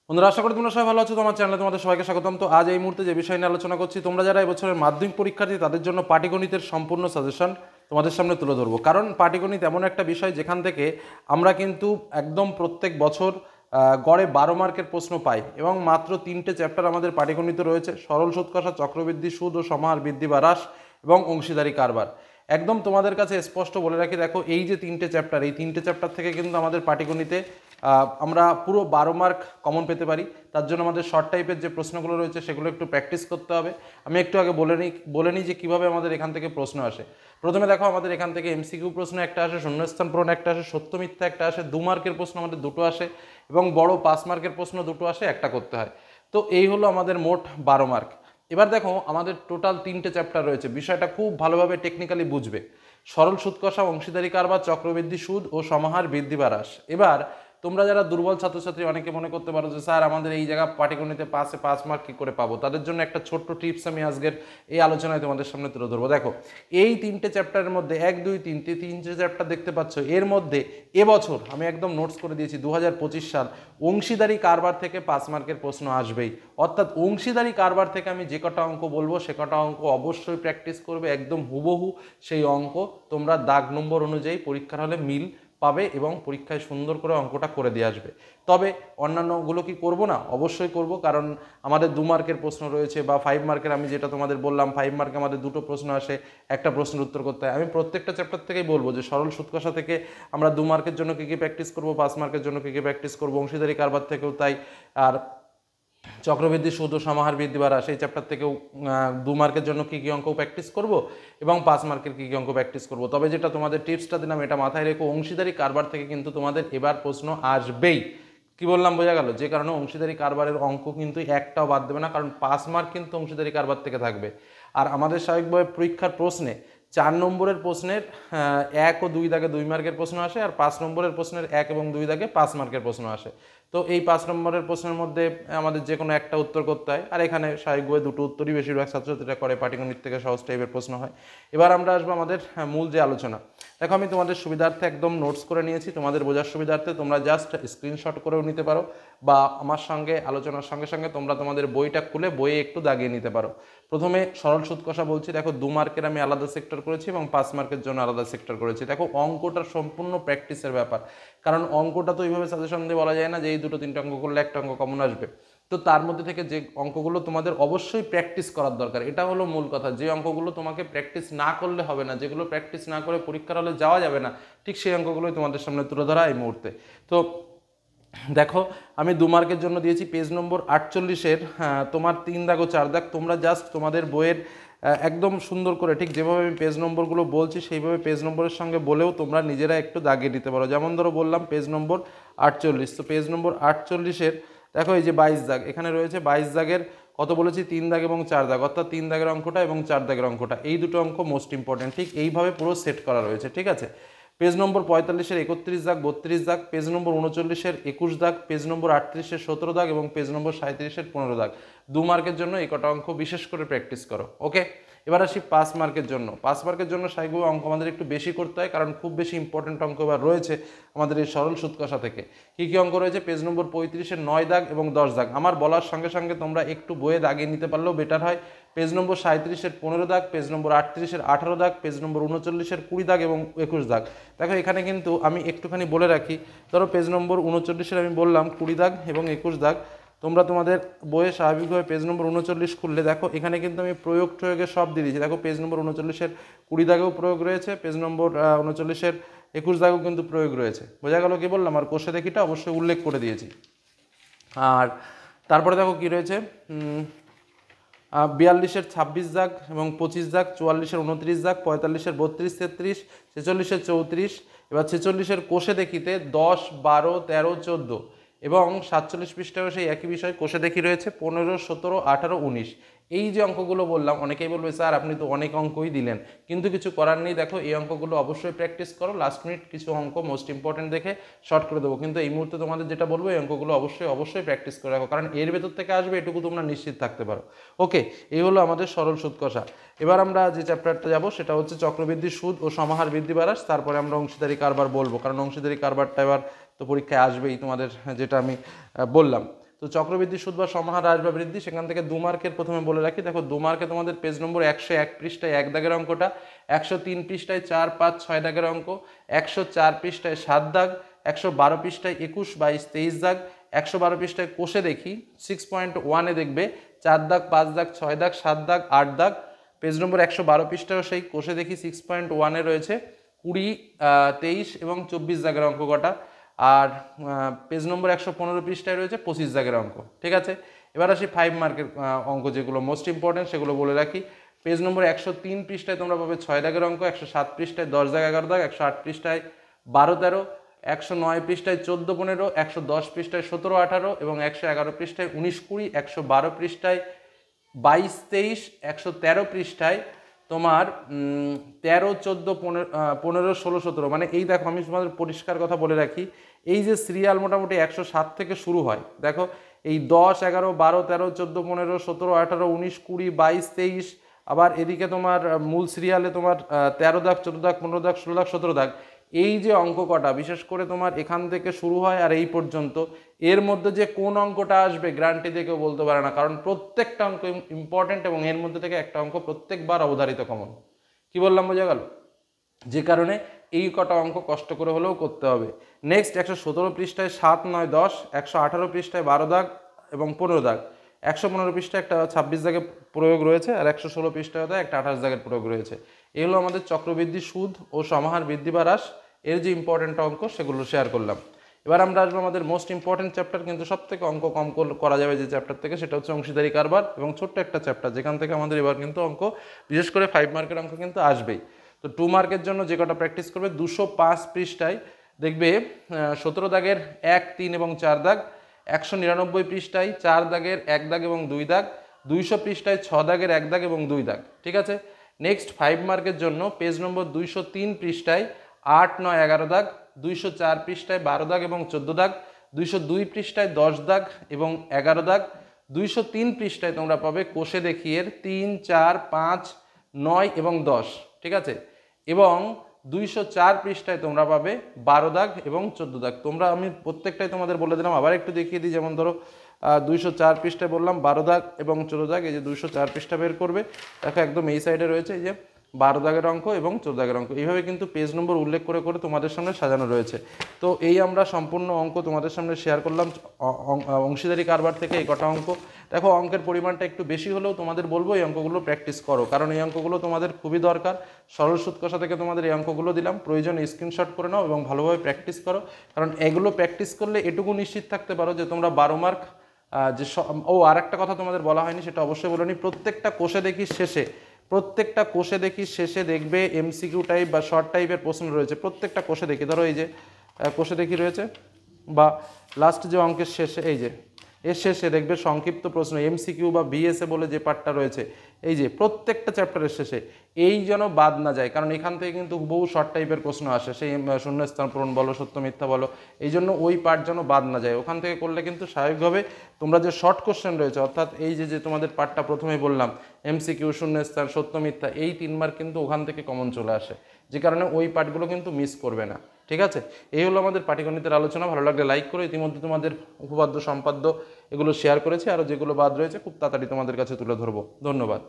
বন্ধুরা, আশা করি তোমরা সবাই ভালো আছো। তোমার চ্যানেলে তোমাদের সবাইকে স্বাগতম। তো আজ এই মুহূর্তে যে বিষয় নিয়ে আলোচনা করছি, তোমরা যারা এবছরের মাধ্যমিক পরীক্ষার্থী তাদের জন্য পাটিগণিতের সম্পূর্ণ সাজেশন তোমাদের সামনে তুলে ধরবো। কারণ পাটিগণিত এমন একটা বিষয় যেখান থেকে আমরা কিন্তু একদম প্রত্যেক বছর গড়ে 12 মার্কের প্রশ্ন পাই এবং মাত্র 3টে চ্যাপ্টার আমাদের পাটিগণিতে রয়েছে: সরল সুদ কষা, চক্রবৃদ্ধি সুদ ও সমাহার বৃদ্ধি বা হ্রাস এবং অংশীদারি কারবার। একদম তোমাদের কাছে স্পষ্ট বলে রাখি, দেখো এই যে 3টে চ্যাপ্টার, এই 3টে চ্যাপ্টার থেকে কিন্তু আমাদের পাটিগণিতে আমরা পুরো 12 মার্ক কমন পেতে পারি। তার জন্য আমাদের শর্ট টাইপের যে প্রশ্নগুলো রয়েছে সেগুলো একটু প্র্যাকটিস করতে হবে। আমি একটু আগে বলে নিই যে কীভাবে আমাদের এখান থেকে প্রশ্ন আসে। প্রথমে দেখো, আমাদের এখান থেকে এমসিকিউ প্রশ্ন একটা আসে, শূন্যস্থান পূরণ একটা আসে, সত্য মিথ্যা একটা আসে, 2 মার্কের প্রশ্ন আমাদের দুটো আসে এবং বড় 5 মার্কের প্রশ্ন দুটো আসে, একটা করতে হয়। তো এই হলো আমাদের মোট 12 মার্ক। এবার দেখো, আমাদের টোটাল 3টে চ্যাপ্টার রয়েছে। বিষয়টা খুব ভালোভাবে টেকনিক্যালি বুঝবে: সরল সুদ কষা, অংশীদারি কারবার, চক্রবৃদ্ধি সুদ ও সমাহার বৃদ্ধি বা হ্রাস। এবার তোমরা যারা দুর্বল ছাত্রছাত্রী, অনেকে মনে করতে পারো যে স্যার আমাদের এই জায়গা পাটিগণিতে 5 মার্ক কী করে পাবো, তাদের জন্য একটা ছোট্ট টিপস আমি আজকের এই আলোচনায় তোমাদের সামনে তুলে ধরবো। দেখো, এই 3টে চ্যাপ্টারের মধ্যে 1, 2, 3টে চ্যাপ্টার দেখতে পাচ্ছ, এর মধ্যে এবছর আমি একদম নোটস করে দিয়েছি 2025 সাল অংশীদারি কারবার থেকে 5 মার্কের প্রশ্ন আসবেই। অর্থাৎ অংশীদারি কারবার থেকে আমি যে কটা অঙ্ক বলবো সে কটা অঙ্ক অবশ্যই প্র্যাকটিস করবে, একদম হুবহু সেই অঙ্ক তোমরা দাগ নম্বর অনুযায়ী পরীক্ষার হলে মিল পাবে এবং পরীক্ষায় সুন্দর করে অঙ্কটা করে দিয়ে আসবে। তবে অন্যান্যগুলো কি করব না? অবশ্যই করব, কারণ আমাদের 2 মার্কের প্রশ্ন রয়েছে বা 5 মার্কের। আমি যেটা তোমাদের বললাম, 5 মার্কে আমাদের দুটো প্রশ্ন আসে, একটা প্রশ্নের উত্তর করতে হয়। আমি প্রত্যেকটা চ্যাপ্টার থেকেই বলবো যে সরল সুদ কষা থেকে আমরা 2 মার্কের জন্য কী কী প্র্যাকটিস করবো, 5 মার্কের জন্য কী কী প্র্যাকটিস করবো, অংশীদারি কারবার থেকেও তাই, আর চক্রবৃদ্ধি সুদ ও সমাহার বৃদ্ধি বা হ্রাস সেই চ্যাপ্টার থেকেও 2 মার্কের জন্য কী কী অঙ্ক প্র্যাকটিস করব এবং 5 মার্কের কী কী অঙ্ক প্র্যাকটিস করব। তবে যেটা তোমাদের টিপসটা দিলাম এটা মাথায় রেখো, অংশীদারি কারবার থেকে কিন্তু তোমাদের এবার প্রশ্ন আসবেই। কি বললাম বোঝা গেল? যে কারণে অংশীদারি কারবারের অঙ্ক কিন্তু একটাও বাদ দেবে না, কারণ 5 মার্ক কিন্তু অংশীদারি কারবার থেকে থাকবে। আর আমাদের স্বাভাবিকভাবে পরীক্ষার প্রশ্নে 4 নম্বরের প্রশ্নের 1 ও 2 দাগে 2 মার্কের প্রশ্ন আসে, আর 5 নম্বরের প্রশ্নের 1 এবং 2 দাগে 5 মার্কের প্রশ্ন আসে। তো এই 5 নম্বরের প্রশ্নের মধ্যে আমাদের যে কোনো একটা উত্তর করতে হয়, আর এখানে স্বাভাবিকভাবে দুটো উত্তরই বেশিরভাগ ছাত্রছাত্রীরা করে, পাটিগণিত থেকে সহজ টাইপের প্রশ্ন হয়। এবার আমরা আসবো আমাদের মূল যে আলোচনা। দেখো, আমি তোমাদের সুবিধার্থে একদম নোটস করে নিয়েছি, তোমাদের বোঝার সুবিধার্থে তোমরা জাস্ট স্ক্রিনশট করেও নিতে পারো বা আমার সঙ্গে আলোচনার সঙ্গে সঙ্গে তোমরা তোমাদের বইটা খুলে বইয়ে একটু দাগিয়ে নিতে পারো। প্রথমে সরল সুদ কষা বলছি। দেখো, 2 মার্কের আমি আলাদা সেক্টর করেছি এবং 5 মার্কের জন্য আলাদা সেক্টর করেছি। দেখো, অঙ্কটার সম্পূর্ণ প্র্যাকটিসের ব্যাপার, কারণ অঙ্কটা তো এইভাবে সাজেশন দিয়ে বলা যায় না যে এই 2-3টে অঙ্ক করলে একটা অঙ্ক কমন আসবে। তো তার মধ্যে থেকে যে অঙ্কগুলো তোমাদের অবশ্যই প্র্যাকটিস করার দরকার, এটা হলো মূল কথা। যে অঙ্কগুলো তোমাকে প্র্যাকটিস না করলে হবে না, যেগুলো প্র্যাকটিস না করে পরীক্ষার হলে যাওয়া যাবে না, ঠিক সেই অঙ্কগুলোই তোমাদের সামনে তুলে ধরা এই মুহূর্তে। তো দেখো, আমি 2 মার্কের জন্য দিয়েছি পেজ নম্বর 48-এর তোমার 3 দাগ ও 4 দাগ। তোমরা জাস্ট তোমাদের বইয়ের একদম সুন্দর করে ঠিক যেভাবে আমি পেজ নম্বরগুলো বলছি সেইভাবে পেজ নম্বরের সঙ্গে বলেও তোমরা নিজেরা একটু দাগিয়ে দিতে পারো। যেমন ধরো বললাম পেজ নম্বর 48, তো পেজ নম্বর 48-এর দেখো এই যে 22 দাগ, এখানে রয়েছে 22 দাগের কত বলেছি, 3 দাগ এবং 4 দাগ, অর্থাৎ 3 দাগের অঙ্কটা এবং 4 দাগের অঙ্কটা, এই দুটো অঙ্ক মোস্ট ইম্পর্টেন্ট। ঠিক এইভাবে পুরো সেট করা রয়েছে, ঠিক আছে। পেজ নম্বর 45-এর 31 দাগ, 32 দাগ, পেজ নম্বর 39-এর 21 দাগ, পেজ নম্বর 38-এর 17 দাগ এবং পেজ নম্বর 37-এর 15 দাগ। 2 মার্কের জন্য এই কটা অঙ্ক বিশেষ করে প্র্যাকটিস করো, ওকে। এবার আসি 5 মার্কের জন্য। 5 মার্কের জন্য স্বাভাবিকভাবে অঙ্ক আমাদের একটু বেশি করতে হয়, কারণ খুব বেশি ইম্পর্টেন্ট অঙ্ক এবার রয়েছে আমাদের এই সরল সুদ কষা থেকে। কী কী অঙ্ক রয়েছে? পেজ নম্বর 35-এর 9 দাগ এবং 10 দাগ। আমার বলার সঙ্গে সঙ্গে তোমরা একটু বইয়ে দাগিয়ে নিতে পারলেও বেটার হয়। পেজ নম্বর 37-এর 15 দাগ, পেজ নম্বর 38-এর 18 দাগ, পেজ নম্বর 39-এর 20 দাগ এবং 21 দাগ। দেখো, এখানে কিন্তু আমি একটুখানি বলে রাখি, ধরো পেজ নম্বর 39-এর আমি বললাম 20 দাগ এবং 21 দাগ। তোমরা তোমাদের বইয়ে স্বাভাবিকভাবে পেজ নম্বর 39 খুললে দেখো এখানে কিন্তু আমি প্রয়োগের সব দিয়ে দিয়েছি। দেখো, পেজ নম্বর 39-এর 20 দাগেও প্রয়োগ রয়েছে, পেজ নম্বর 39-এর 21 দাগেও কিন্তু প্রয়োগ রয়েছে। বোঝা গেল কি বললাম? আর কোষে দেখিটা অবশ্যই উল্লেখ করে দিয়েছি। আর তারপরে দেখো কি রয়েছে, 42-এর 26 দাগ এবং 25 দাগ, 44-এর 29 দাগ, 45-এর 32, 33, 46-এর 34। এবার 46-এর কোষে দেখিতে 10, 12, 13, 14 এবং 47 পৃষ্ঠায়ও সেই একই বিষয় কোষে দেখি রয়েছে 15, 17, 18, 19। এই যে অঙ্কগুলো বললাম, অনেকেই বলবে স্যার আপনি তো অনেক অঙ্কই দিলেন, কিন্তু কিছু করার নেই। দেখো, এই অঙ্কগুলো অবশ্যই প্র্যাকটিস করো। লাস্ট মিনিট কিছু অঙ্ক মোস্ট ইম্পর্টেন্ট দেখে শর্ট করে দেবো, কিন্তু এই মুহূর্তে তোমাদের যেটা বলবো এই অঙ্কগুলো অবশ্যই প্র্যাকটিস করে রাখো, কারণ এর ভেতর থেকে আসবে এটুকু তোমরা নিশ্চিত থাকতে পারো, ওকে। এই হলো আমাদের সরল সুদ কষা। এবার আমরা যে চ্যাপ্টারটা যাব সেটা হচ্ছে চক্রবৃদ্ধি সুদ ও সমাহার বৃদ্ধি বা হ্রাস। তারপরে আমরা অংশীদারি কারবার বলবো, কারণ অংশীদারি কারবারটা এবার তো পরীক্ষায় আসবেই তোমাদের, যেটা আমি বললাম। তো চক্রবৃদ্ধি সুদ বা সমাহার হ্রাস বা বৃদ্ধি, সেখান থেকে 2 মার্কের প্রথমে বলে রাখি। দেখো 2 মার্কে তোমাদের পেজ নম্বর 101 পৃষ্ঠায় 1 দাগের অঙ্কটা, 103 পৃষ্ঠায় 4, 5, 6 দাগের অঙ্ক, 104 পৃষ্ঠায় 7 দাগ, 112 পৃষ্ঠায় 21, 22, 23 দাগ, 112 পৃষ্ঠায় কোষে দেখি 6.1-এ দেখবে 4 দাগ, 5 দাগ, 6 দাগ, 7 দাগ, 8 দাগ। পেজ নম্বর 112 পৃষ্ঠায়ও সেই কোষে দেখি 6.1-এ রয়েছে 20, 23 এবং 24 দাগের অঙ্ক কটা। আর পেজ নম্বর 115 পৃষ্ঠায় রয়েছে 25 দাগের অঙ্ক। ঠিক আছে, এবার আসি 5 মার্কের অঙ্ক, যেগুলো মোস্ট ইম্পর্টেন্ট সেগুলো বলে রাখি। পেজ নম্বর 103 পৃষ্ঠায় তোমরা পাবে 6 দাগের অঙ্ক, 107 পৃষ্ঠায় 10 দাগ, 11 দাগ, 108 পৃষ্ঠায় 12, 13, 109 পৃষ্ঠায় 14, 15, 110 পৃষ্ঠায় 17, 18 এবং 111 পৃষ্ঠায় 19, 20, 112 পৃষ্ঠায় 22, 23, 113 পৃষ্ঠায় তোমার 13, 14, 15, 16, 17। মানে এই দেখো, আমি তোমাদের পরিষ্কার কথা বলে রাখি, এই যে সিরিয়াল মোটামুটি 107 থেকে শুরু হয়। দেখো এই 10, 11, 12, 13, 14, 15, 17, 18, 19, 20, 22, 23, আবার এদিকে তোমার মূল সিরিয়ালে তোমার 13 দাগ, 14 দাগ, 15 দাগ, 16 দাগ, 17 দাগ। এই যে অঙ্ক কটা বিশেষ করে তোমার এখান থেকে শুরু হয় আর এই পর্যন্ত, এর মধ্যে যে কোন অঙ্কটা আসবে গ্যারান্টি দিয়ে কেউ বলতে পারে না, কারণ প্রত্যেকটা অঙ্ক ইম্পর্টেন্ট এবং এর মধ্যে থেকে একটা অঙ্ক প্রত্যেকবার অবধারিত কমন। কি বললাম, বোঝা গেল? যে কারণে এই কটা অঙ্ক কষ্ট করে হলেও করতে হবে। নেক্সট 117 পৃষ্ঠায় 7, 9, 10, 118 পৃষ্ঠায় 12 দাগ এবং 15 দাগ, 115 পৃষ্ঠায় একটা 26 দাগের প্রয়োগ রয়েছে, আর 116 পৃষ্ঠায় একটা 28 দাগের প্রয়োগ রয়েছে। এগুলো আমাদের চক্রবৃদ্ধি সুদ ও সমাহার বৃদ্ধি বা হ্রাস এর যে ইম্পর্টেন্ট অঙ্ক সেগুলো শেয়ার করলাম। এবার আমরা আসবো আমাদের মোস্ট ইম্পর্টেন্ট চ্যাপ্টার, কিন্তু সব থেকে অঙ্ক কম করা যাবে যে চ্যাপ্টার থেকে, সেটা হচ্ছে অংশীদারি কারবার, এবং ছোট্ট একটা চ্যাপ্টার যেখান থেকে আমাদের এবার কিন্তু অঙ্ক, বিশেষ করে 5 মার্কের অঙ্ক কিন্তু আসবেই। তো 2 মার্কের জন্য যে কটা প্র্যাকটিস করবে, 205 পৃষ্ঠায় দেখবে 17 দাগের 1, 3 এবং 4 দাগ, 199 পৃষ্ঠায় 4 দাগের 1 দাগ এবং 2 দাগ, 200 পৃষ্ঠায় 6 দাগের 1 দাগ এবং 2 দাগ। ঠিক আছে, নেক্সট 5 মার্কের জন্য পেজ নম্বর 203 পৃষ্ঠায় 8, 9, 11 দাগ, 204 পৃষ্ঠায় 12 দাগ এবং 14 দাগ, 202 পৃষ্ঠায় 10 দাগ এবং 11 দাগ, 203 পৃষ্ঠায় তোমরা পাবে কোষে দেখিয়ে 3, 4, 5, 9 এবং 10। ঠিক আছে, এবং 204 পৃষ্ঠায় তোমরা পাবে 12 দাগ এবং 14 দাগ। তোমরা, আমি প্রত্যেকটাই তোমাদের বলে দিলাম, আবার একটু দেখিয়ে দিই। যেমন ধরো 204 পৃষ্ঠায় বললাম 12 দাগ এবং 14 দাগ, এই যে 204 পৃষ্ঠা বের করবে, দেখো একদম এই সাইডে রয়েছে এই যে 12 দাগের অঙ্ক এবং 14 দাগের অঙ্ক। এইভাবে কিন্তু পেজ নম্বর উল্লেখ করে করে তোমাদের সামনে সাজানো রয়েছে। তো এই আমরা সম্পূর্ণ অঙ্ক তোমাদের সামনে শেয়ার করলাম অংশীদারি কারবার থেকে এই কটা অঙ্ক। দেখো অঙ্কের পরিমাণটা একটু বেশি হলেও তোমাদের বলবো এই অঙ্কগুলো প্র্যাকটিস করো, কারণ এই অঙ্কগুলো তোমাদের খুবই দরকার। সরল সুদ কষা থেকে তোমাদের এই অঙ্কগুলো দিলাম, প্রয়োজনে স্ক্রিনশট করে নাও এবং ভালোভাবে প্র্যাকটিস করো, কারণ এগুলো প্র্যাকটিস করলে এটুকু নিশ্চিত থাকতে পারো যে তোমরা 12 মার্ক যে আর একটা কথা তোমাদের বলা হয়নি, সেটা অবশ্যই বলে নি, প্রত্যেকটা কোষে দেখি শেষে দেখবে এমসিকিউ টাইপ বা শর্ট টাইপের প্রশ্ন রয়েছে। প্রত্যেকটা কোষে দেখি, ধরো এই যে কোষে দেখি রয়েছে, বা লাস্ট যে অঙ্কের শেষে এই যে এর শেষে দেখবে সংক্ষিপ্ত প্রশ্ন এমসিকিউ বা বিএসএ বলে যে পার্টটা রয়েছে, এই যে প্রত্যেকটা চ্যাপ্টারের শেষে এই যেন বাদ না যায়, কারণ এখান থেকে কিন্তু বহু শর্ট টাইপের প্রশ্ন আসে, সেই শূন্যস্থান পূরণ বলো, সত্য মিথ্যা বলো, এই জন্য ওই পার্ট যেন বাদ না যায়। ওখান থেকে করলে কিন্তু স্বাভাবিকভাবে তোমরা যে শর্ট কোশ্চেন রয়েছে, অর্থাৎ এই যে তোমাদের পার্টটা প্রথমেই বললাম এমসিকিউ, শূন্যস্থান, সত্য মিথ্যা, এই 3 মার্ক কিন্তু ওখান থেকে কমন চলে আসে, যে কারণে ওই পার্টগুলো কিন্তু মিস করবে না। ঠিক আছে, এই হলো আমাদের পাটিগণিতের আলোচনা। ভালো লাগলে লাইক করো। ইতিমধ্যে তোমাদের উপপাদ্য, সম্পাদ্য এগুলো শেয়ার করেছি, আরও যেগুলো বাদ রয়েছে খুব তাড়াতাড়ি তোমাদের কাছে তুলে ধরবো। ধন্যবাদ।